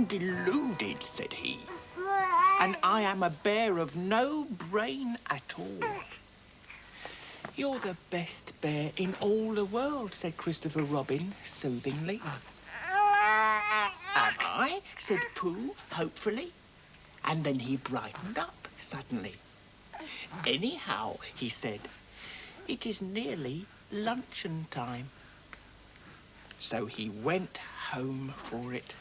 deluded, said he. And I am a bear of no brain at all. You're the best bear in all the world, said Christopher Robin soothingly. Am I? Said Pooh, hopefully. And then he brightened up suddenly. Anyhow, he said, it is nearly luncheon time. So he went home for it.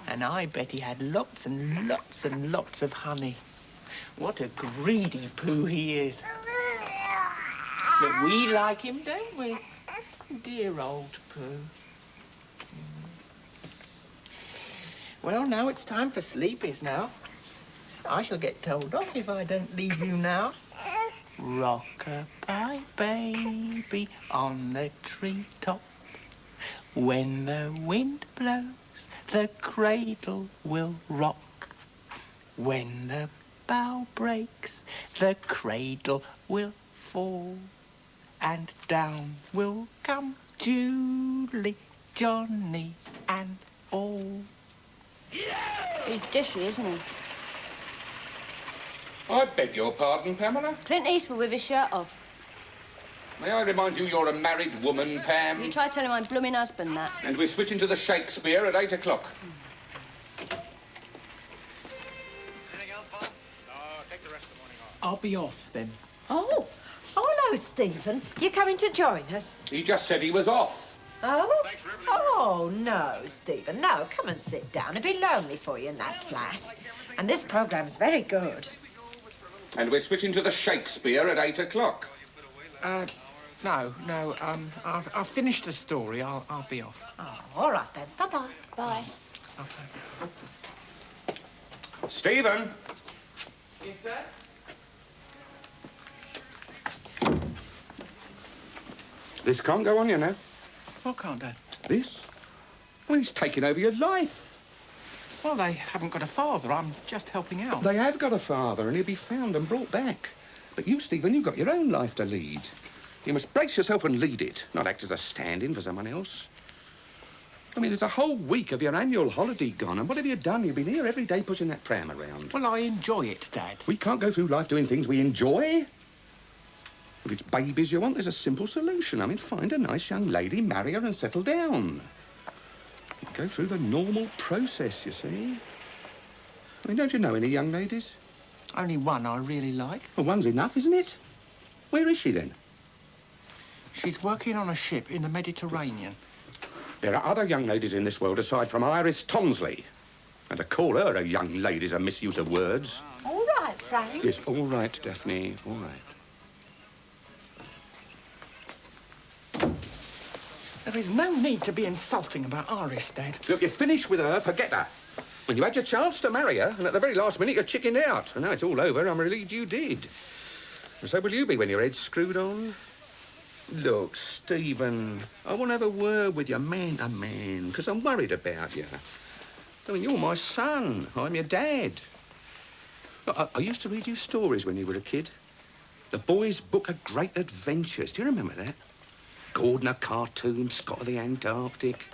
And I bet he had lots and lots and lots of honey. What a greedy Pooh he is. But we like him, don't we? Dear old Pooh. Well, now it's time for sleepies now. I shall get told off if I don't leave you now. Rock-a-bye, baby, on the treetop. When the wind blows, the cradle will rock. When the bough breaks, the cradle will fall. And down will come Julie, Johnny, and all. He's dishy, isn't he? I beg your pardon, Pamela? Clint Eastwood with his shirt off. May I remind you you're a married woman, Pam? You try telling my blooming husband that. And we're switching to the Shakespeare at 8 o'clock. Anything else, Bob? No, take the rest of the morning off. I'll be off then. Oh, hello, Stephen. You coming to join us? He just said he was off. Oh? Oh, no, Stephen. No, come and sit down. It'd be lonely for you in that flat. And this programme's very good. And we're switching to the Shakespeare at 8 o'clock. No. I've finished the story. I'll be off. Oh, all right then. Bye-bye. Bye. Okay. Stephen! Yes, sir? This can't go on, you know. What can't I? This? Well, he's taking over your life. Well, they haven't got a father. I'm just helping out. They have got a father, and he'll be found and brought back. But you, Stephen, you've got your own life to lead. You must brace yourself and lead it, not act as a stand-in for someone else. I mean, there's a whole week of your annual holiday gone, and what have you done? You've been here every day pushing that pram around. Well, I enjoy it, Dad. We can't go through life doing things we enjoy. If it's babies you want, there's a simple solution. I mean, find a nice young lady, marry her and settle down. You go through the normal process, you see. I mean, don't you know any young ladies? Only one I really like. Well, one's enough, isn't it? Where is she, then? She's working on a ship in the Mediterranean. There are other young ladies in this world aside from Iris Tonsley. And to call her a young lady's a misuse of words. All right, Frank. Yes, all right, Daphne, all right. There is no need to be insulting about Iris, Dad. Look, you finish with her, forget her. When you had your chance to marry her, and at the very last minute you chickened out. And now it's all over, I'm relieved you did. And so will you be when your head's screwed on. Look, Stephen, I want to have a word with you, man to man, because I'm worried about you. I mean, you're my son. I'm your dad. Look, I used to read you stories when you were a kid. The Boys' Book of Great Adventures. Do you remember that? Gordon, a cartoon, Scott of the Antarctic.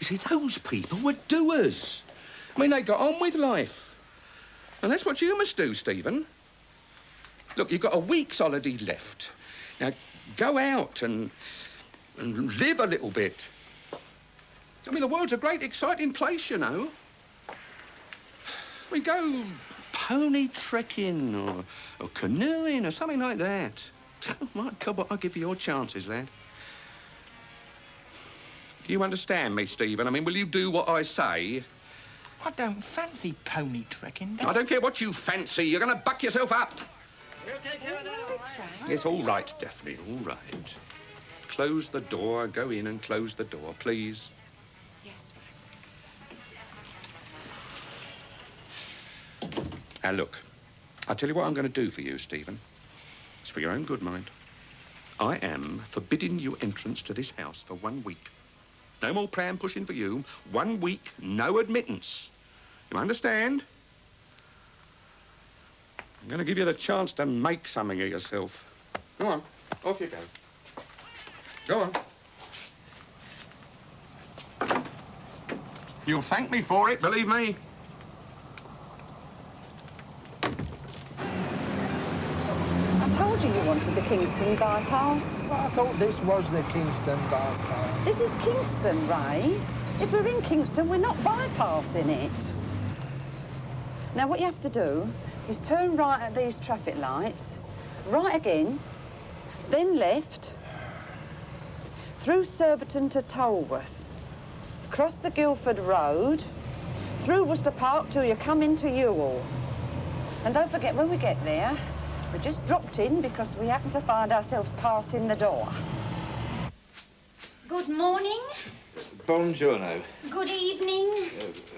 You see, those people were doers. I mean, they got on with life. And that's what you must do, Stephen. Look, you've got a week's holiday left. Now, go out and live a little bit. I mean, the world's a great, exciting place, you know. We go pony trekking or canoeing or something like that. Oh, my God, what I'll give you your chances, lad. Do you understand me, Stephen? I mean, will you do what I say? I don't fancy pony trekking, Dad. I don't care what you fancy. You're going to buck yourself up. We'll take care of that, all right. It's all right, Daphne, all right. Close the door. Go in and close the door, please. Yes, Now, look, I'll tell you what I'm going to do for you, Stephen. It's for your own good, mind. I am forbidding you entrance to this house for 1 week. No more pram pushing for you. 1 week, no admittance. You understand? I'm going to give you the chance to make something of yourself. Go on, off you go. Go on. You'll thank me for it, believe me. I told you you wanted the Kingston bypass. I thought this was the Kingston bypass. This is Kingston, Ray. If we're in Kingston, we're not bypassing it. Now, what you have to do is turn right at these traffic lights, right again, then left, through Surbiton to Tolworth, across the Guildford Road, through Worcester Park till you come into Ewell. And don't forget, when we get there, we just dropped in because we happened to find ourselves passing the door. Good morning. Buongiorno. Good evening.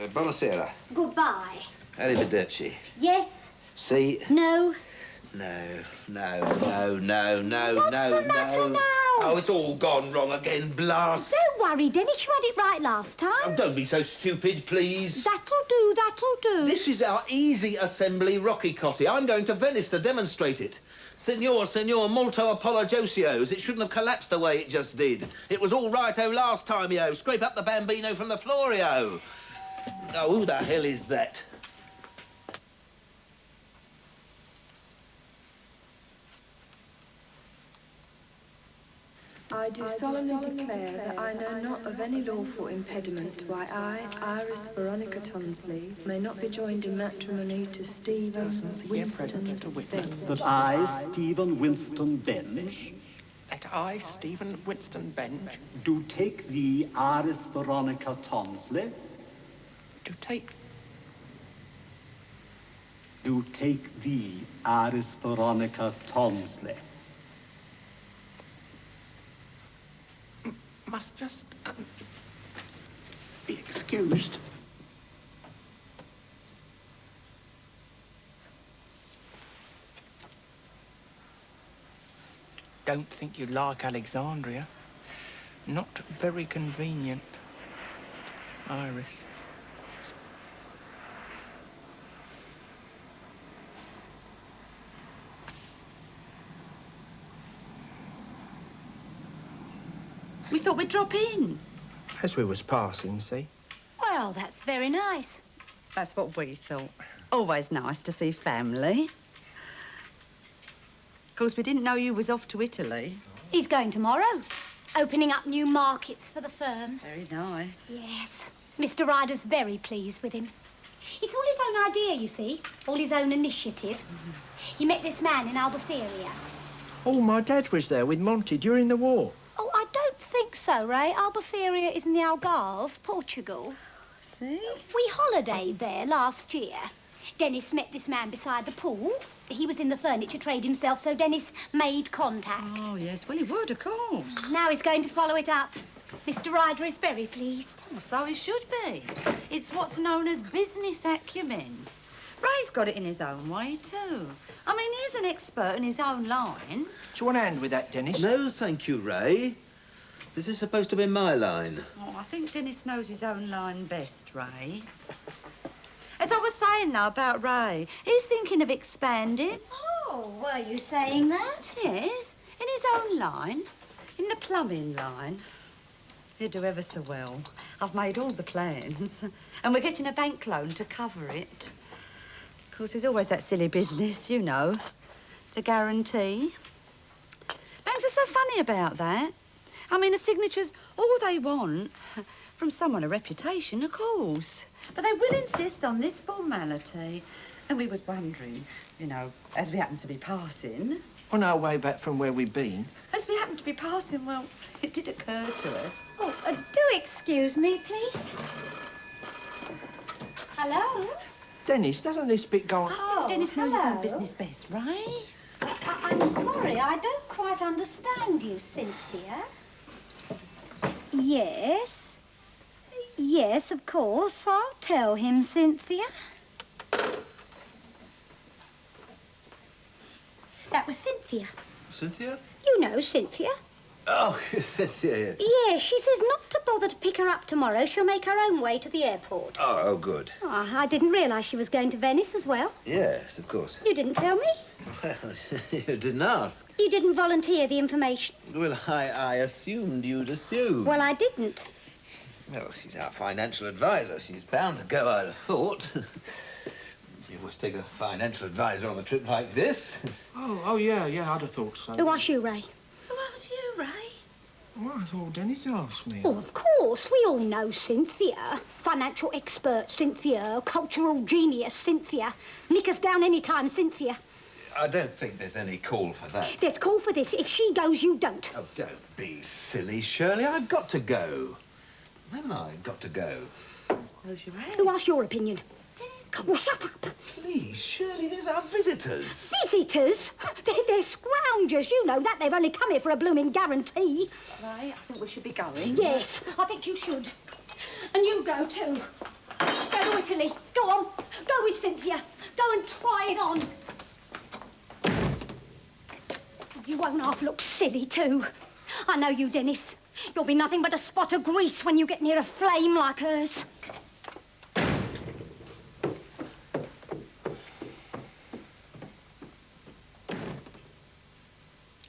Buonasera. Goodbye. Arrivederci. Yes. See? No. No. What's the matter now? Oh, it's all gone wrong again, blast. Don't worry, Dennis. You had it right last time. Oh, don't be so stupid, please. That'll do, that'll do. This is our easy assembly Rocky Cotty. I'm going to Venice to demonstrate it. Signor, molto apologiosios. It shouldn't have collapsed the way it just did. It was all righto last time, yo. Scrape up the bambino from the floor, yo. Oh, who the hell is that? I do solemnly declare that I know not of any lawful impediment why I, Iris Veronica Tonsley, may not be joined in matrimony to Stephen Winston Bench. That I, Stephen Winston Bench, That I, Stephen Winston Bench, do take thee, Iris Veronica Tonsley, do take thee, Iris Veronica Tonsley. must just be excused. Don't think you like Alexandria. Not very convenient, Iris. We thought we'd drop in. As we was passing, see? Well, that's very nice. That's what we thought. Always nice to see family. Of course, we didn't know you was off to Italy. He's going tomorrow. Opening up new markets for the firm. Very nice. Yes. Mr. Ryder's very pleased with him. It's all his own idea, you see. All his own initiative. He met this man in Albufeira. Oh, my dad was there with Monty during the war. Oh, I don't think so, Ray. Albufeira is in the Algarve, Portugal. See? We holidayed there last year. Dennis met this man beside the pool. He was in the furniture trade himself, so Dennis made contact. Oh, yes. Well, he would, of course. Now he's going to follow it up. Mr. Ryder is very pleased. Oh, so he should be. It's what's known as business acumen. Ray's got it in his own way, too. I mean, he's an expert in his own line. Do you want a hand with that, Dennis? No, thank you, Ray. This is supposed to be my line. Oh, I think Dennis knows his own line best, Ray. As I was saying, though, about Ray, he's thinking of expanding. Oh, were you saying that? Yes, in his own line, in the plumbing line. He'd do ever so well. I've made all the plans, and we're getting a bank loan to cover it. Of course, there's always that silly business, you know, the guarantee. Banks are so funny about that. I mean, a signature's all they want from someone of reputation, of course. But they will insist on this formality. And we was wondering, you know, as we happen to be passing... On our way back from where we've been. As we happened to be passing, well, it did occur to us. Oh, do excuse me, please. Hello? Dennis, doesn't this bit go on? Oh, Dennis knows his hello. own business best, right? I'm sorry, I don't quite understand you, Cynthia. Yes. Yes, of course. I'll tell him, Cynthia. That was Cynthia. Cynthia? You know Cynthia. Oh, Cynthia. Yes, she says not to bother to pick her up tomorrow. She'll make her own way to the airport. Oh, good. Oh, I didn't realise she was going to Venice as well. Yes, of course. You didn't tell me. Well, you didn't ask. You didn't volunteer the information. Well, I assumed you'd assume. Well, I didn't. Well, she's our financial advisor. She's bound to go, I'd have thought. You always take a financial advisor on a trip like this. Oh, yeah, I'd have thought so. Who asked you, Ray? Who asked you, Ray? Well, I thought Dennis asked me. Oh, of course. We all know Cynthia. Financial expert, Cynthia. Cultural genius, Cynthia. Nick us down any time, Cynthia. I don't think there's any call for that. There's call for this. If she goes, you don't. Oh, don't be silly, Shirley. I've got to go. Haven't I got to go? I suppose you're right. Who asked your opinion? Dennis. Well, shut up. Please, Shirley, there's our visitors. Visitors? They're scroungers. You know that. They've only come here for a blooming guarantee. Ray, I think we should be going. Yes, I think you should. And you go, too. Go to Italy. Go on. Go with Cynthia. Go and try it on. You won't half look silly, too. I know you, Dennis. You'll be nothing but a spot of grease when you get near a flame like hers.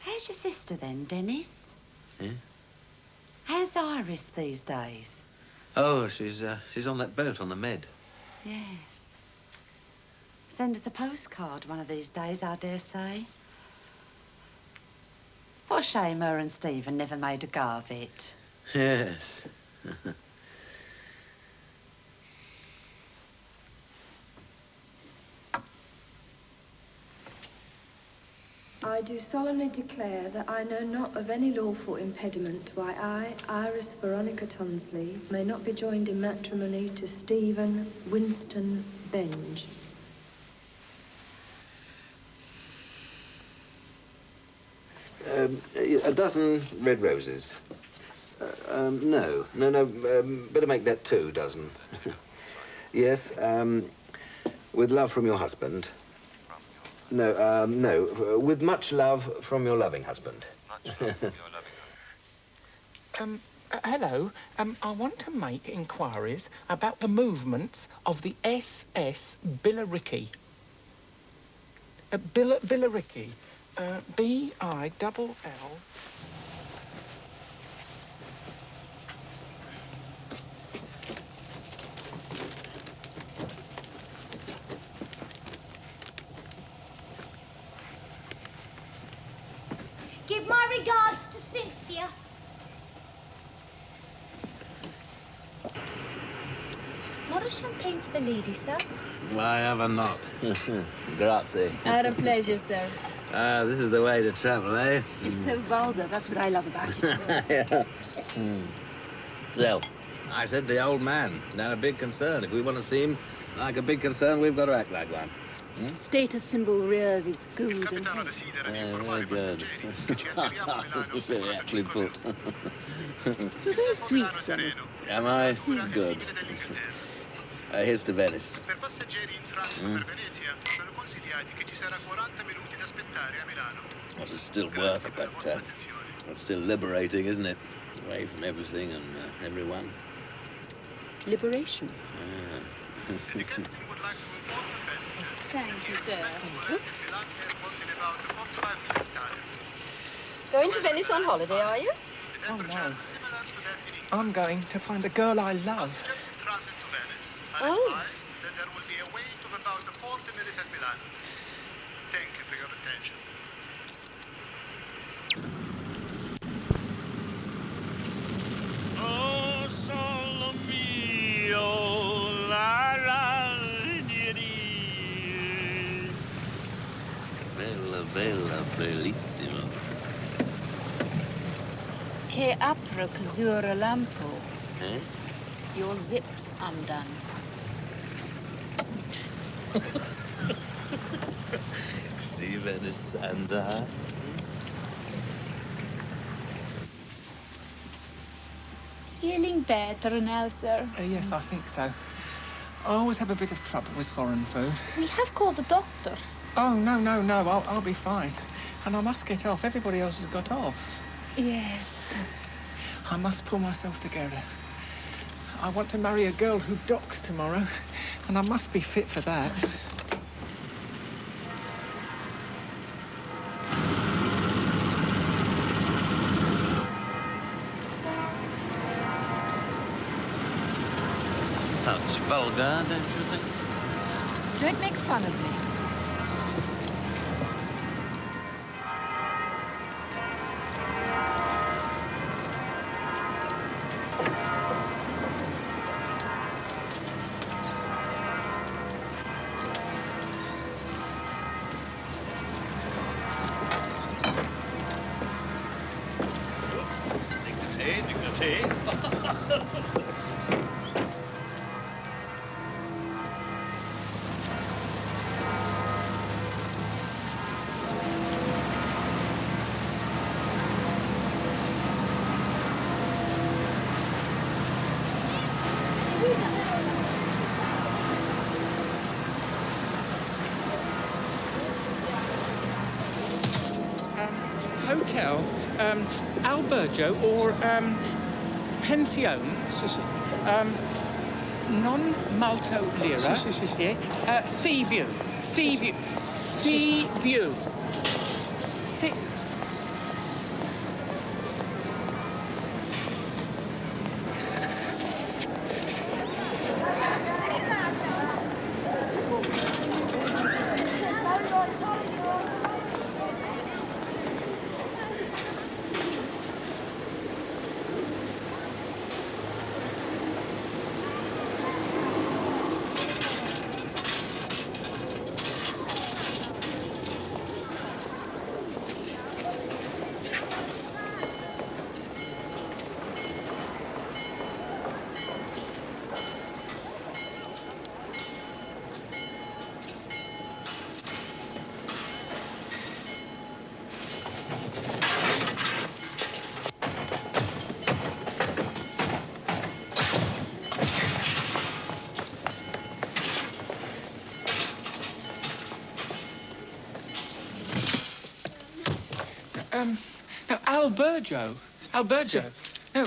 How's your sister, then, Dennis? Yeah? How's Iris these days? Oh, she's on that boat on the Med. Yes. Send us a postcard one of these days, I dare say. What a shame her and Stephen never made a go of it. Yes. I do solemnly declare that I know not of any lawful impediment why I, Iris Veronica Tonsley, may not be joined in matrimony to Stephen Winston Benge. A dozen red roses. No. Better make that 2 dozen. Yes, with love from your husband. No, with much love from your loving husband. Hello. I want to make inquiries about the movements of the SS Billericay. Billericay. B-I-double-L... Give my regards to Cynthia. More champagne for the lady, sir? Why ever not? Grazie. Our pleasure, sir. This is the way to travel, eh? It's so vulgar. That's what I love about it. Yeah. So, I said the old man, now a big concern. If we want to seem like a big concern, we've got to act like one. Status symbol rears its golden head. Very good. Very aptly put. You're very sweet, Dennis. Am I? Good. Here's to Venice. Well, it's still work, but it's still liberating, isn't it? Away from everything and everyone. Liberation. Thank you, sir. Thank you. Going to Venice on holiday, are you? Oh, no. I'm going to find the girl I love. Oh. There will be a wait of about 40 minutes at Milan. Thank you for your attention. Oh, solo mio, la la di. Bella, bella, bellissima. Che apro casura lampo. Eh? Your zip's undone. See Venice and Feeling better now, sir? Yes, I think so. I always have a bit of trouble with foreign food. We have called the doctor. Oh, no. I'll be fine. And I must get off. Everybody else has got off. Yes. I must pull myself together. I want to marry a girl who docks tomorrow, and I must be fit for that. regard, don't you think? Don't make fun of me. Hotel, albergo or pension, non molto lira. Yeah. Sea view. Sea view. Sea view. No, albergo. Albergo. No,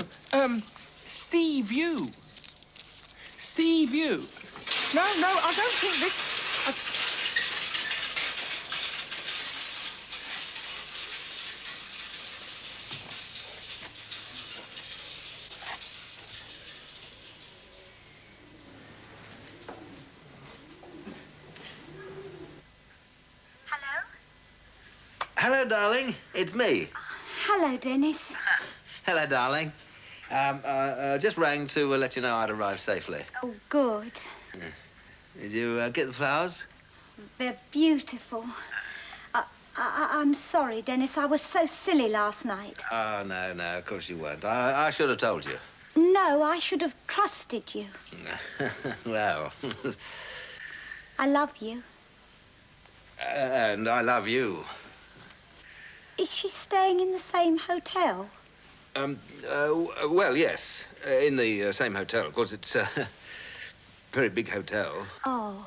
sea view. Sea view. No, I don't think this... Hello, darling. It's me. Hello, Dennis. Hello, darling. Just rang to let you know I'd arrived safely. Oh, good. Did you get the flowers? They're beautiful. I'm sorry, Dennis. I was so silly last night. Oh, no, of course you weren't. I should have told you. No, I should have trusted you. Well... I love you. And I love you. Is she staying in the same hotel? Well, yes. In the same hotel. Of course, it's a very big hotel. Oh.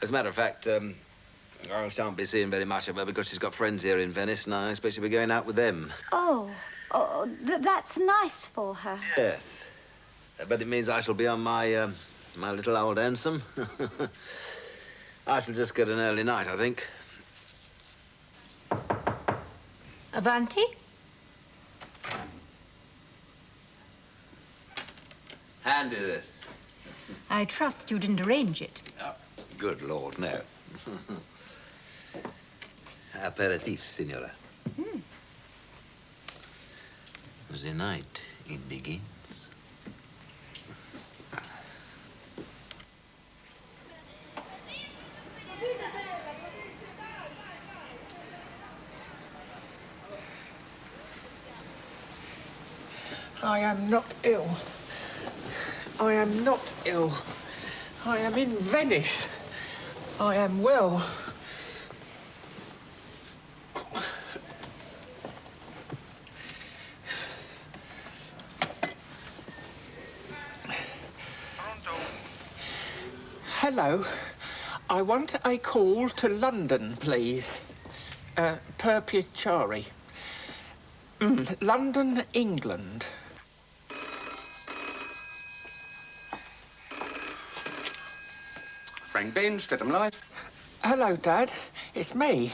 As a matter of fact, I shan't be seeing very much of her because she's got friends here in Venice, and I expect she'll be going out with them. Oh, that's nice for her. Yes. But it means I shall be on my, my little old hansom. I shall just get an early night, I think. Avanti? Handy, this. I trust you didn't arrange it. Oh, good Lord, no. Aperitif, signora. The night, it begins. I am not ill. I am not ill. I am in Venice. I am well. Hello. I want a call to London, please. Per Piacere. London, England. Frank Ben, Streatham Life. Hello, Dad. It's me.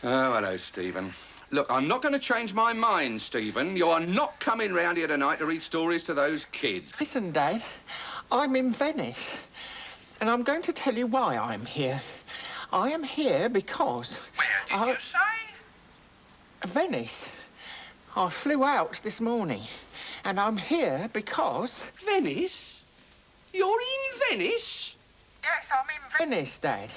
Oh, hello, Stephen. Look, I'm not going to change my mind, Stephen. You are not coming round here tonight to read stories to those kids. Listen, Dad. I'm in Venice. And I'm going to tell you why I'm here. I am here because... Where did you say? Venice. I flew out this morning. And I'm here because... Venice? You're in Venice? Yes, I'm in Venice, Dad.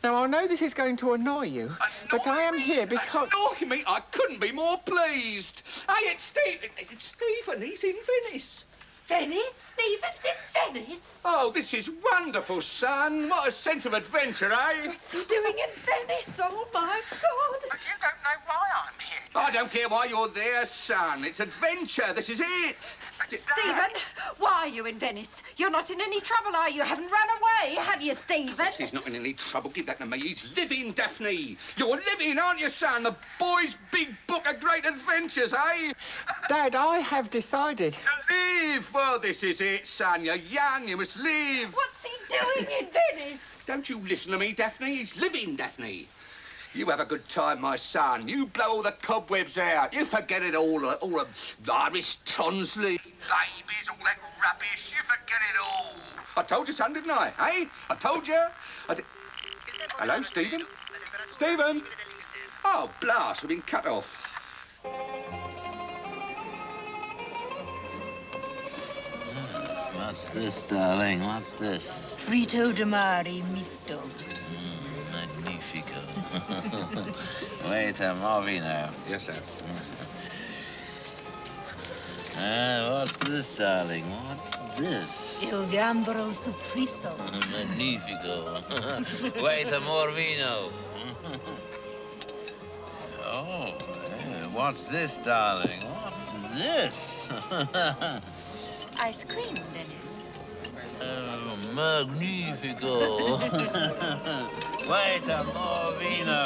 Now, I know this is going to annoy you, but I am here because... Annoy me? I couldn't be more pleased. Hey, it's Stephen. It's Stephen. He's in Venice. Venice? Stephen's in Venice? Oh, this is wonderful, son. What a sense of adventure, eh? What's he doing in Venice? Oh, my God. But you don't know why I'm here. I don't care why you're there, son. It's adventure. This is it. Stephen, why are you in Venice? You're not in any trouble, are you? You haven't run away, have you, Stephen? He's not in any trouble. Give that to me. He's living, Daphne. You're living, aren't you, son? The boy's big book of great adventures, eh? Dad, I have decided... To live. Well, this is it, son. You're young. You must live. What's he doing in Venice? Don't you listen to me, Daphne. He's living, Daphne. You have a good time, my son. You blow all the cobwebs out. You forget it all the Irish Tonsley, babies, all that rubbish. You forget it all. I told you, son, didn't I? Eh? I told you. Hello, Stephen? Stephen? Oh, blast. We've been cut off. What's this, darling? What's this? Frito de mare misto. Magnifico. Waiter, more vino. Yes, sir. What's this, darling? What's this? Il gambero supprisso. Magnifico. Waiter, more vino. Oh, what's this, darling? What's this? Ice cream, Dennis. Oh, magnifico. Waiter, more vino.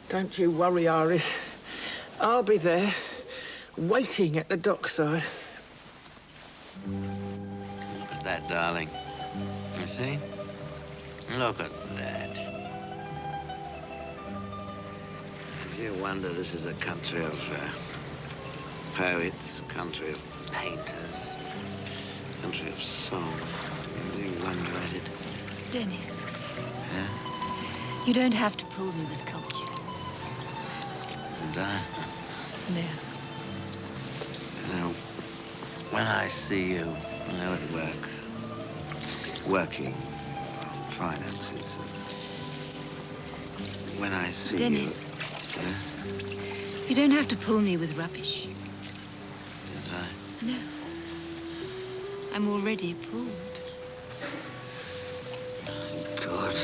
Don't you worry, Iris. I'll be there, waiting at the dockside. Look at that, darling. You see? Look at that. Do you wonder this is a country of poets, country of painters, country of song? Do you wonder at it? Dennis, Huh? you don't have to pull me with culture. And I? No. You know, when I see you, at work, working on finances, when I see Dennis, you... you don't have to pull me with rubbish. Don't I? No. I'm already pulled. God.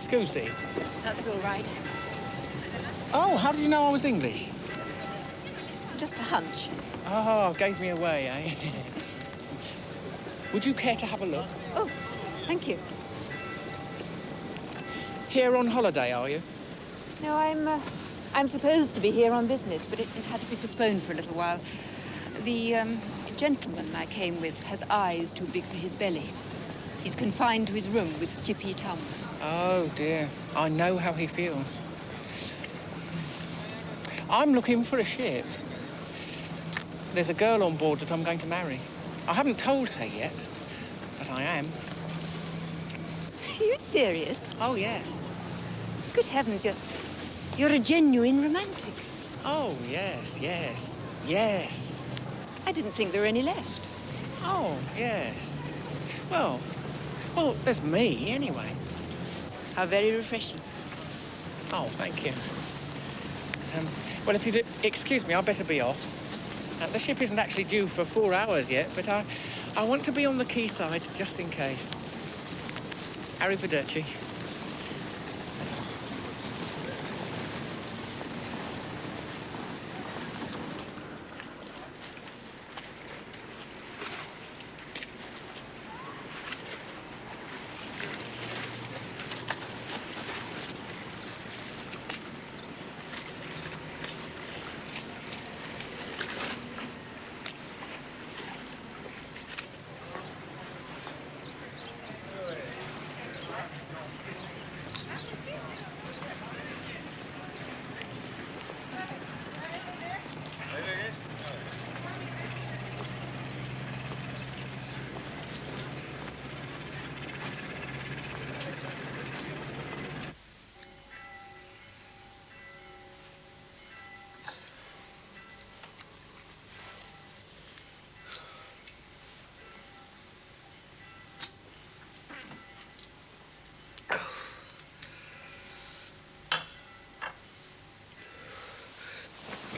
Scusi. That's all right. Oh, how did you know I was English? Just a hunch. Oh, gave me away, eh? Would you care to have a look? Oh, thank you. Here on holiday, are you? No, I'm supposed to be here on business, but it had to be postponed for a little while. The gentleman I came with has eyes too big for his belly. He's confined to his room with jippy tum. Oh, dear. I know how he feels. I'm looking for a ship. There's a girl on board that I'm going to marry. I haven't told her yet, but I am. Are you serious? Oh, yes. Good heavens, you're a genuine romantic. Oh, yes, yes, yes. I didn't think there were any left. Oh, yes. Well, Well, there's me, anyway. How very refreshing. Oh, thank you. Well, if you'd excuse me, I'd better be off. The ship isn't actually due for 4 hours yet, but I want to be on the quayside just in case. Arrivederci.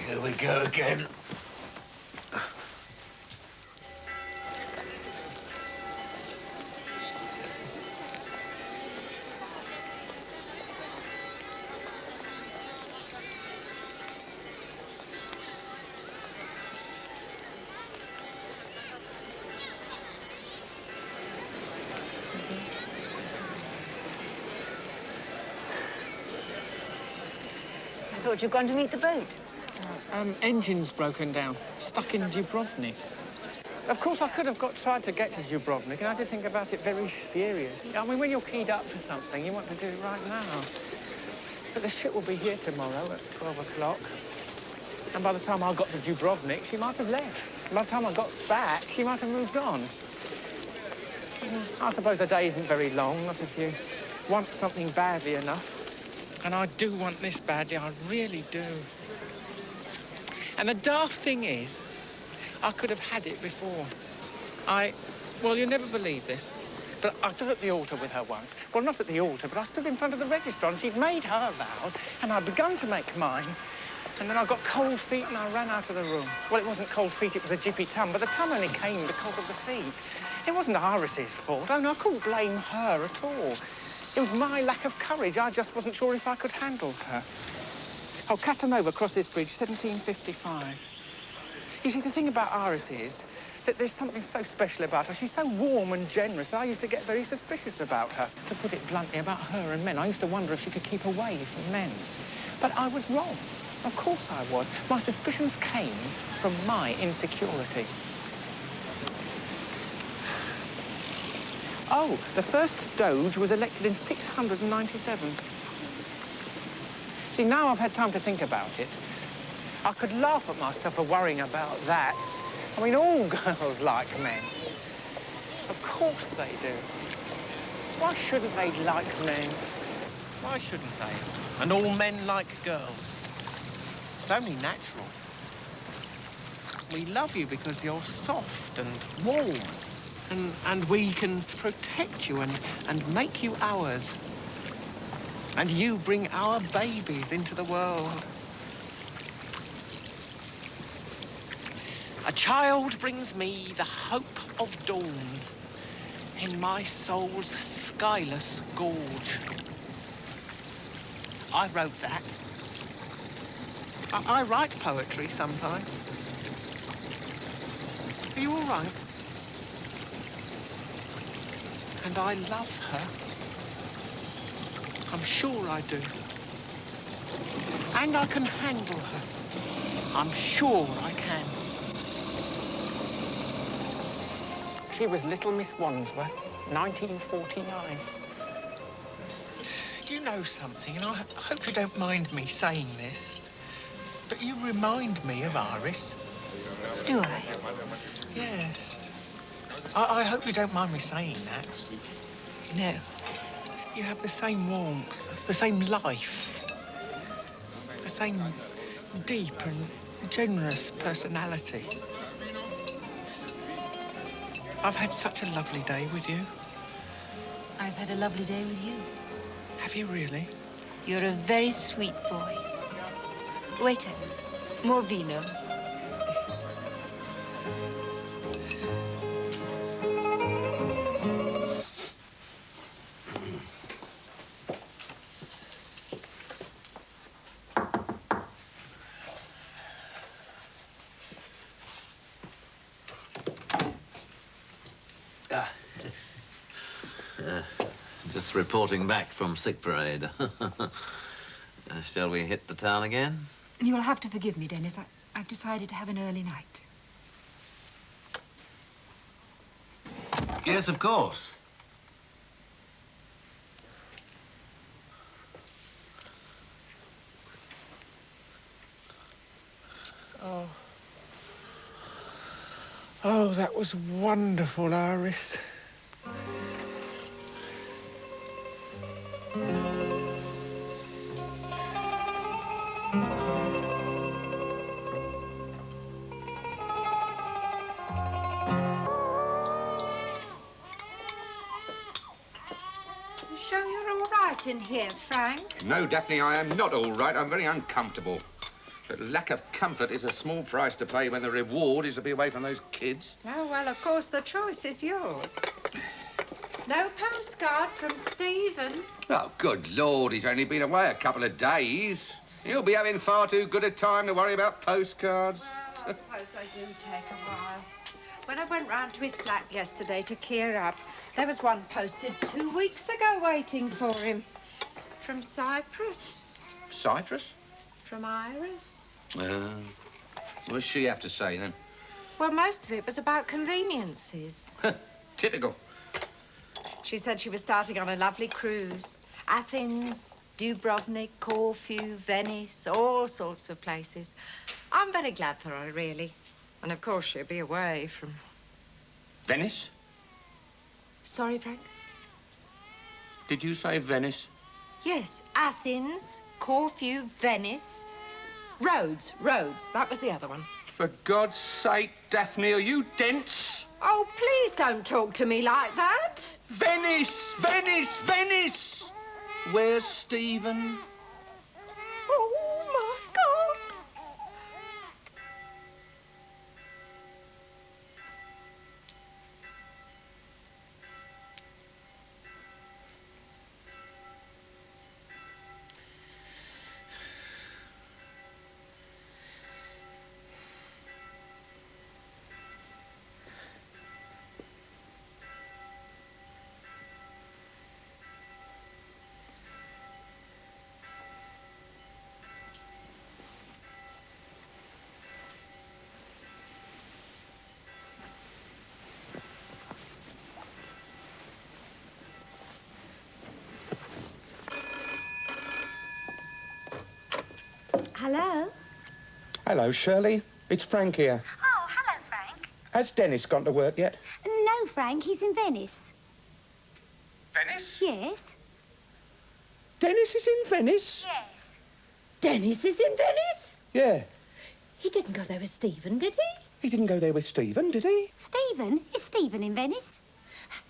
Here we go again. I thought you'd gone to meet the boat. Engine's broken down, stuck in Dubrovnik. Of course, I could have tried to get to Dubrovnik, and I did think about it very seriously. I mean, when you're keyed up for something, you want to do it right now. But the ship will be here tomorrow at 12 o'clock. And by the time I got to Dubrovnik, she might have left. By the time I got back, she might have moved on. I suppose a day isn't very long, not if you want something badly enough. And I do want this badly, I really do. And the daft thing is, I could have had it before. Well, you'll never believe this, but I stood at the altar with her once. Well, not at the altar, but I stood in front of the register and she'd made her vows and I'd begun to make mine. And then I got cold feet and I ran out of the room. Well, it wasn't cold feet, it was a jippy tum, but the tum only came because of the feet. It wasn't Iris's fault. Oh, no, I couldn't blame her at all. It was my lack of courage. I just wasn't sure if I could handle her. Oh, Casanova crossed this bridge, 1755. You see, the thing about Iris is that there's something so special about her. She's so warm and generous. I used to get very suspicious about her. To put it bluntly, about her and men. I used to wonder if she could keep away from men. But I was wrong. Of course I was. My suspicions came from my insecurity. Oh, the first Doge was elected in 697. See, now I've had time to think about it. I could laugh at myself for worrying about that. I mean, all girls like men. Of course they do. Why shouldn't they like men? Why shouldn't they? And all men like girls. It's only natural. We love you because you're soft and warm. And we can protect you and make you ours. And you bring our babies into the world. A child brings me the hope of dawn in my soul's skyless gorge. I wrote that. I write poetry sometimes. Are you all right? And I love her. I'm sure I do. And I can handle her. I'm sure I can. She was Little Miss Wandsworth, 1949. Do you know something? And I hope you don't mind me saying this, but you remind me of Iris. Do I? Yes. I hope you don't mind me saying that. No. You have the same warmth, the same life, the same deep and generous personality. I've had such a lovely day with you. I've had a lovely day with you. Have you really? You're a very sweet boy. Waiter, more vino. Just reporting back from sick parade. Shall we hit the town again? You'll have to forgive me, Dennis. I've decided to have an early night. Yes, of course. Oh. Oh, that was wonderful, Iris. You sure you're all right in here, Frank? No, Daphne, I am not all right. I'm very uncomfortable. But lack of comfort is a small price to pay when the reward is to be away from those kids. Oh, well, of course, the choice is yours. No postcard from Stephen. Oh, good Lord, he's only been away a couple of days. He'll be having far too good a time to worry about postcards. Well, I suppose they do take a while. When I went round to his flat yesterday to clear up, there was one posted 2 weeks ago waiting for him. From Cyprus. Cyprus? From Iris. What does she have to say, then? Well, most of it was about conveniences. Typical. She said she was starting on a lovely cruise. Athens, Dubrovnik, Corfu, Venice, all sorts of places. I'm very glad for her, really. And, of course, she'll be away from... Venice? Sorry, Frank? Did you say Venice? Yes, Athens, Corfu, Venice. Rhodes. That was the other one. For God's sake, Daphne, are you dense? Oh, please don't talk to me like that. Venice! Where's Stephen? Oh, my God. Hello? Hello, Shirley. It's Frank here. Oh, hello, Frank. Has Dennis gone to work yet? No, Frank, he's in Venice. Venice? Yes. Dennis is in Venice? Yes. Dennis is in Venice? Yeah. He didn't go there with Stephen, did he? He didn't go there with Stephen, did he? Stephen? Is Stephen in Venice?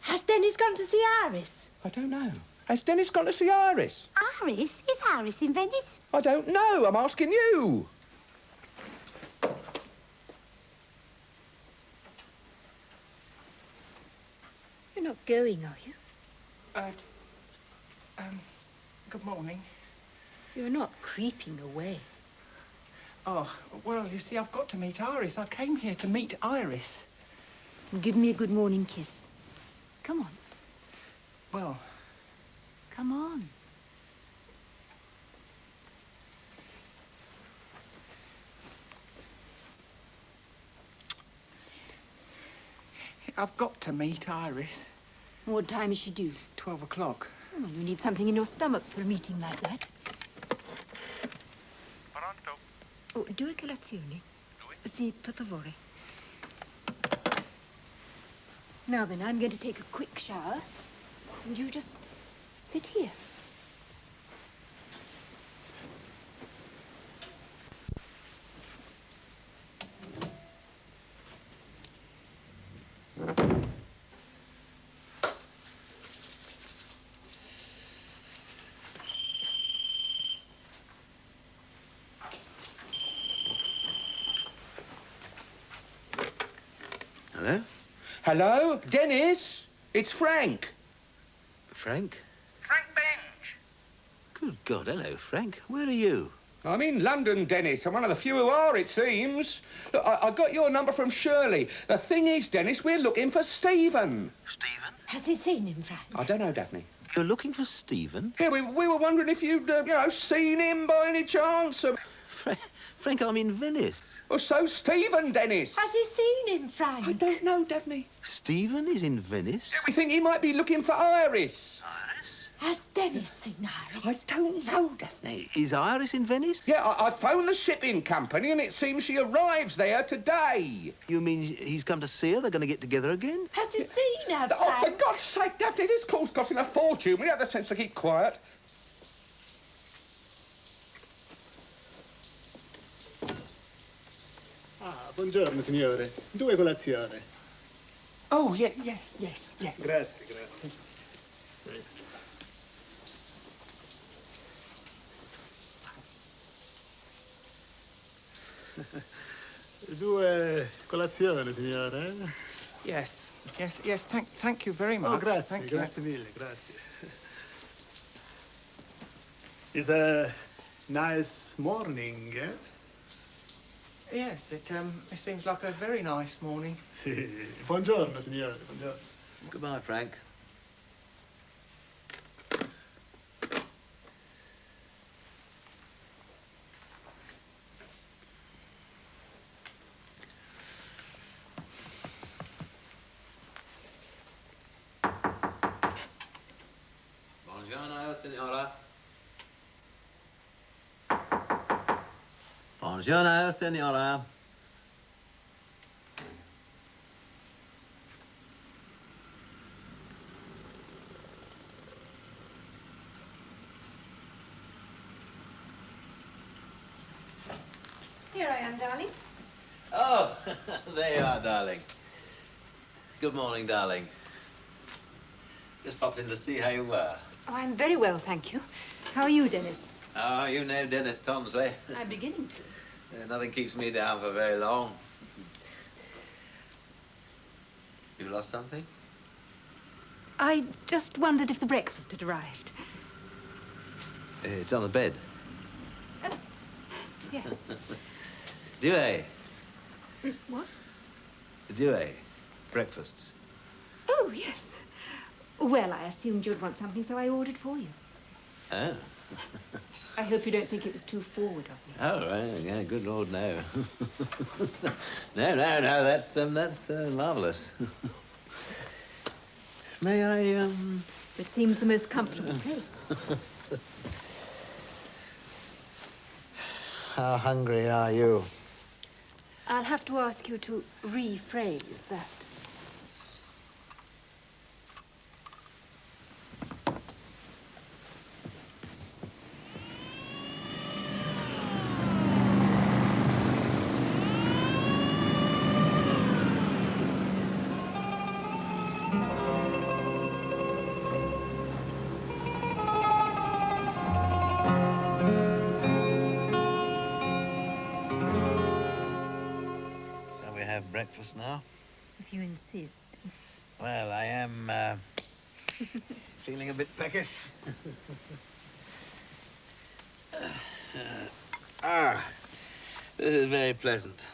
Has Dennis gone to see Iris? I don't know. Has Dennis gone to see Iris? Iris? Is Iris in Venice? I don't know. I'm asking you. You're not going, are you? Good morning. You're not creeping away. Oh, well, you see, I've got to meet Iris. I came here to meet Iris. Give me a good morning kiss. Come on. Well... Come on. I've got to meet Iris. What time is she due? 12 o'clock. Well, you need something in your stomach for a meeting like that. Pronto? Oh, due colazioni. Sì, per favore. Now then, I'm going to take a quick shower. And you just sit here. Hello? Hello? Dennis? It's Frank. Frank? Frank Bench. Good God, hello, Frank. Where are you? I'm in London, Dennis. I'm one of the few who are, it seems. Look, I got your number from Shirley. The thing is, Dennis, we're looking for Stephen. Stephen? Has he seen him, Frank? I don't know, Daphne. You're looking for Stephen? Yeah, we were wondering if you'd, seen him by any chance. Frank, I'm in Venice. Oh, so Stephen, Dennis. Has he seen him, Frank? I don't know, Daphne. Stephen is in Venice? Yeah, we think he might be looking for Iris. Has Dennis seen Iris? I don't know, Daphne. Is Iris in Venice? Yeah, I phoned the shipping company and it seems she arrives there today. You mean he's come to see her? They're going to get together again? Has he seen her, Frank? Oh, for God's sake, Daphne, this call's costing a fortune. We have the sense to keep quiet. Ah, buongiorno, signore. 2 colazione. Oh, yes. Grazie, grazie. 2 colazione, signore. Yes. Thank you very much. Oh, grazie, Thank you. grazie mille, grazie. It's a nice morning, yes? Yes, it seems like a very nice morning. Sì. Buongiorno, signore, buongiorno. Goodbye, Frank. Buongiorno, signora. Buongiorno, signora. Here I am, darling. Oh, there you are, darling. Good morning, darling. Just popped in to see how you were. Oh, I'm very well, thank you. How are you, Dennis? Oh, you know Dennis Tomsley. I'm beginning to. Nothing keeps me down for very long. You lost something? I just wondered if the breakfast had arrived. It's on the bed. Yes. Duet. What? Duet. Breakfasts. Oh, yes. Well, I assumed you'd want something, so I ordered for you. Oh. I hope you don't think it was too forward of me. Oh, right. Yeah, good Lord, no. No, that's marvellous. May I, It seems the most comfortable place. How hungry are you? I'll have to ask you to rephrase that. Breakfast now? If you insist. Well, I am feeling a bit peckish. This is very pleasant.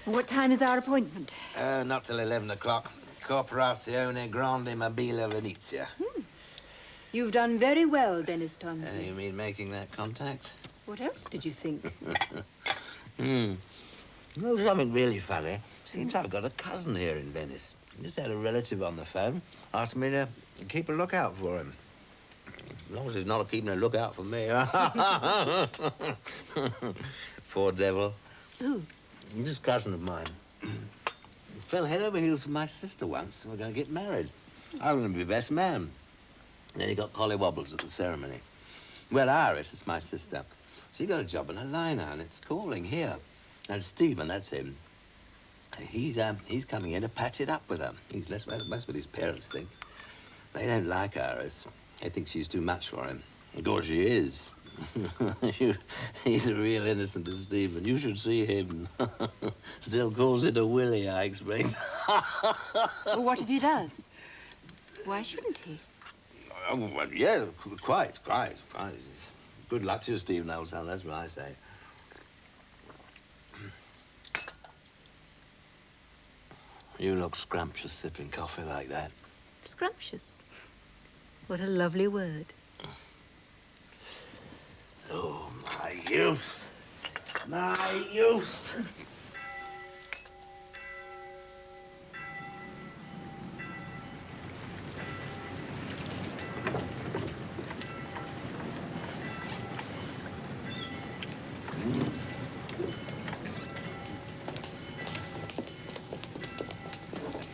What time is our appointment? Not till 11 o'clock. Corporazione Grande Mobile Venezia. You've done very well, Dennis Tomsley. You mean making that contact? What else did you think? Well, something really funny. Seems I've got a cousin here in Venice. Just had a relative on the phone. Asked me to keep a lookout for him. As long as he's not keeping a lookout for me. Poor devil. Who? This cousin of mine. Fell head over heels for my sister once. We're going to get married. I was going to be best man. Then he got collywobbles at the ceremony. Well, Iris is my sister. She got a job in a liner, and it's calling here. And Stephen, that's him. He's coming in to patch it up with her. That's what his parents think. They don't like Iris. They think she's too much for him. Of course she is. He's a real innocent, Stephen. You should see him. Still calls it a willy, I expect. Well, what if he does? Why shouldn't he? Oh, well, yeah, quite. Good luck to you, Stephen, old son. That's what I say. You look scrumptious sipping coffee like that. Scrumptious? What a lovely word. Oh, my youth. My youth.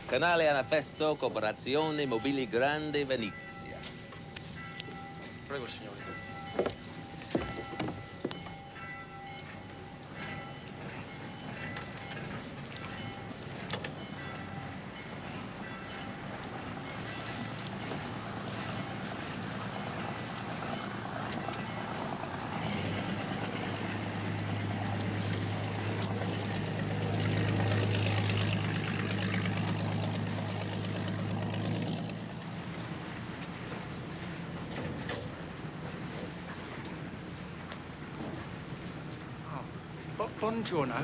Canale Anafesto, Cooperazione Mobili Grande Venezia. Prego, signore. Buongiorno.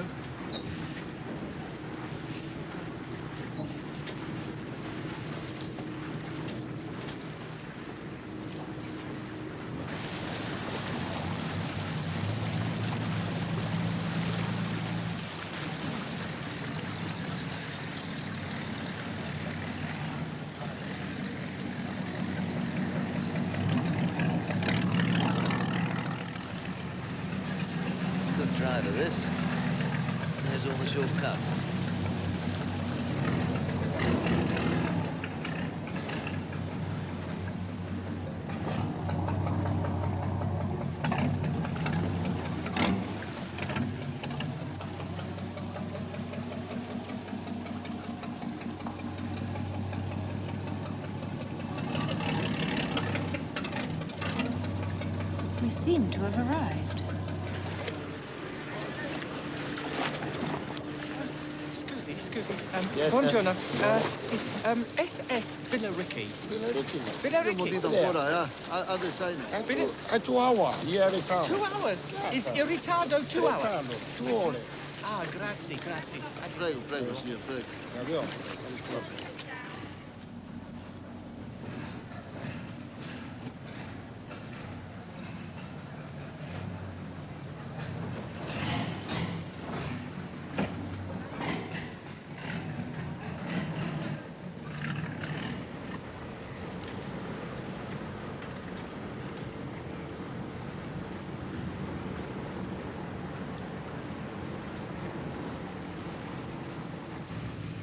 Good driver, this. There's all the shortcuts. We seem to have arrived. Scusi. Yes, buongiorno. SS Villarici. Villarici? Villarici. Abbiamo detto ancora, adesso È 2 hours, in ritardo. 2 hours? Is in ritardo 2 hours? Ritardo, 2 ore. Ah, grazie. Prego, signor, prego. Adios.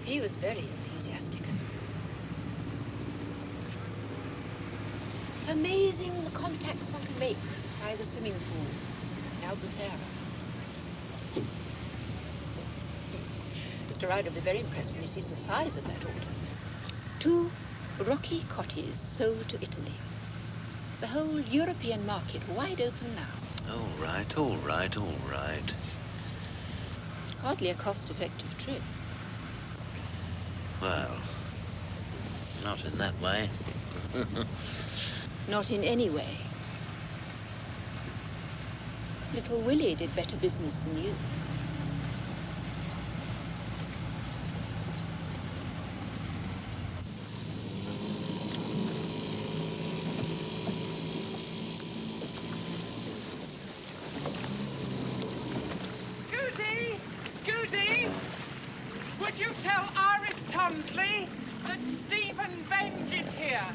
He was very enthusiastic. Amazing the contacts one can make by the swimming pool in Albufeira. Mr. Ryder will be very impressed when he sees the size of that order. 2 rocky cotties sold to Italy. The whole European market wide open now. All right. Hardly a cost-effective trip. Well, not in that way. Not in any way. Little Willie did better business than you. Scusi! Would you tell Iris Tonsley that Stephen Venge is here?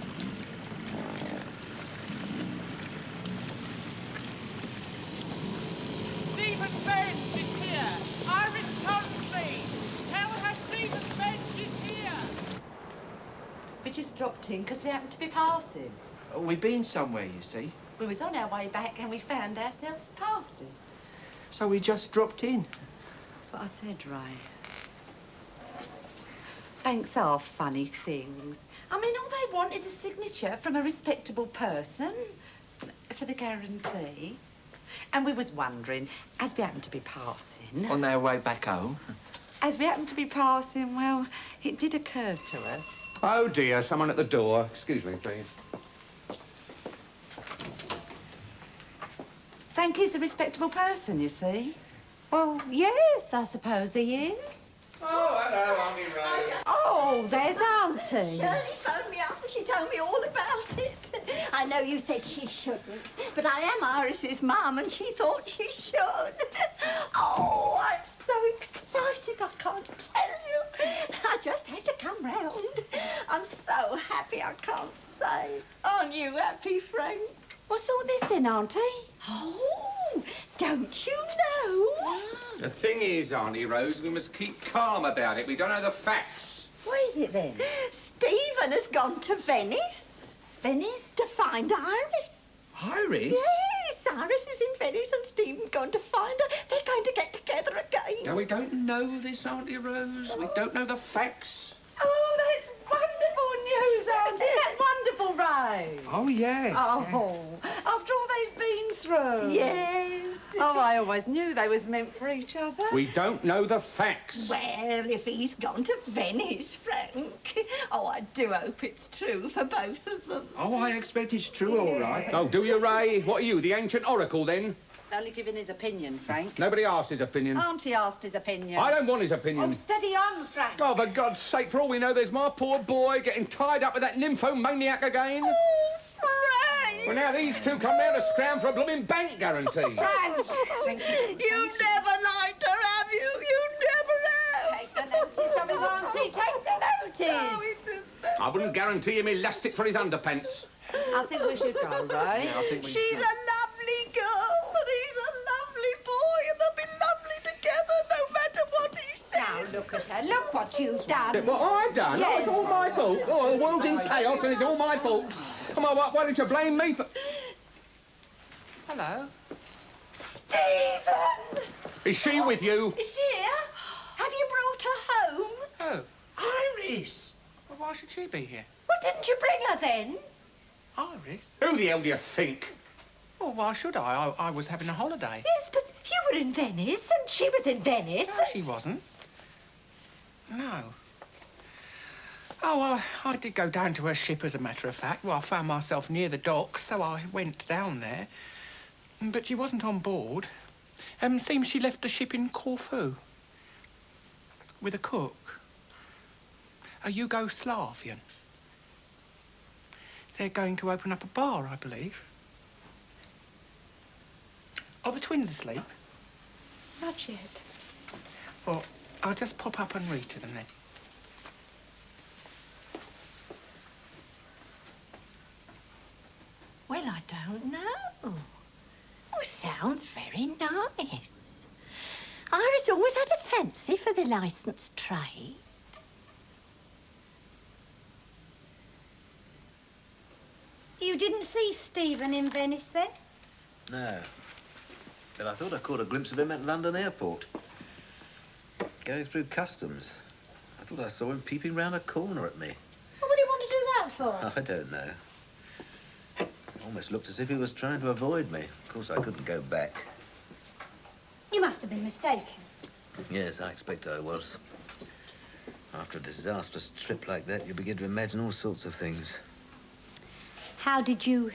Stephen Venge is here! Iris Tonsley! Tell her Stephen Venge is here! We just dropped in because we happened to be passing. We've been somewhere, you see. We was on our way back and we found ourselves passing. So we just dropped in. That's what I said, Ray. Banks are funny things. I mean, all they want is a signature from a respectable person for the guarantee. And we was wondering, as we happened to be passing... On their way back home? As we happened to be passing, well, it did occur to us. Oh, dear, someone at the door. Excuse me, please. Frank is a respectable person, you see. Well, yes, I suppose he is. Oh, hello, Auntie Rose. Oh, there's Auntie. Shirley phoned me up and she told me all about it. I know you said she shouldn't, but I am Iris's mum and she thought she should. Oh, I'm so excited I can't tell you. I just had to come round. I'm so happy I can't say. Aren't you happy, Frank? What's all this then, Auntie? Oh, don't you know? The thing is, Auntie Rose, we must keep calm about it. We don't know the facts. What is it then? Stephen has gone to Venice. Venice? To find Iris. Iris? Yes, Iris is in Venice and Stephen's going to find her. They're going to get together again. Now, we don't know this, Auntie Rose. We don't know the facts. Oh, that's wonderful news, Auntie. Isn't that wonderful, Rose? Oh, yes. Oh, after all they've been through. Yes. Oh, I always knew they was meant for each other. We don't know the facts. Well, if he's gone to Venice, Frank. Oh, I do hope it's true for both of them. Oh, I expect it's true, all right. Oh, do you, Ray? What are you, the ancient oracle, then? He's only giving his opinion, Frank. Nobody asked his opinion. Auntie asked his opinion. I don't want his opinion. Oh, steady on, Frank. Oh, for God's sake, for all we know, there's my poor boy getting tied up with that nymphomaniac again. Oh, Frank! Well, now these two come round to scram for a blooming bank guarantee. Frank! You never liked her, have you? You never have. Take the notice of him, Auntie. Take the notice. I wouldn't guarantee him elastic for his underpants. I think we should go, Ray. Yeah, I think we She's should. a lovely girl and he's a lovely boy and they'll be lovely together no matter what he says. Now, look at her. Look what you've done. What I've done? Yes. Oh, it's all my fault. Oh, the world's in chaos and it's all my fault. Come on, why don't you blame me for... Hello. Stephen! Is she with you? Is she here? Have you brought her home? Oh. Iris! Well, why should she be here? Well, didn't you bring her then? Iris? Who the hell do you think? Well, why should I? I was having a holiday. Yes, but you were in Venice and she was in Venice. No, she wasn't. No. Oh, well, I did go down to her ship, as a matter of fact. Well, I found myself near the docks, so I went down there. But she wasn't on board. Seems she left the ship in Corfu. With a cook. A Yugoslavian. They're going to open up a bar, I believe. Are the twins asleep? Not yet. Well, I'll just pop up and read to them then. Well, I don't know. Oh, sounds very nice. Iris always had a fancy for the licensed trade. You didn't see Stephen in Venice, then? No. But I thought I caught a glimpse of him at London airport. Going through customs. I thought I saw him peeping round a corner at me. Well, what do you want to do that for? I don't know. Almost looked as if he was trying to avoid me. Of course, I couldn't go back. You must have been mistaken. Yes, I expect I was. After a disastrous trip like that, you begin to imagine all sorts of things. How did you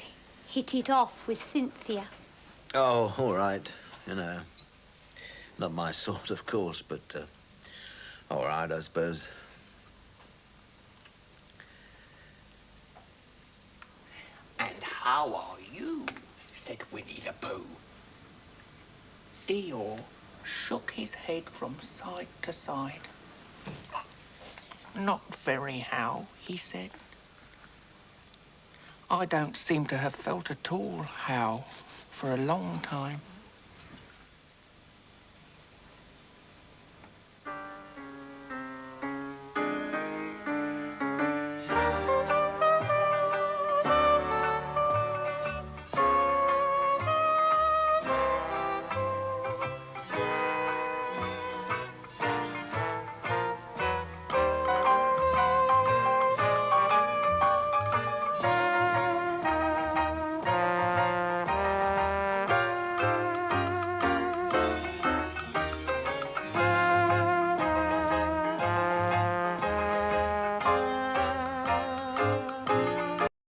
hit it off with Cynthia? Oh, all right. You know. Not my sort, of course, but all right, I suppose. And how are you? Said Winnie the Pooh. Eeyore shook his head from side to side. Not very how, he said. I don't seem to have felt at all how for a long time.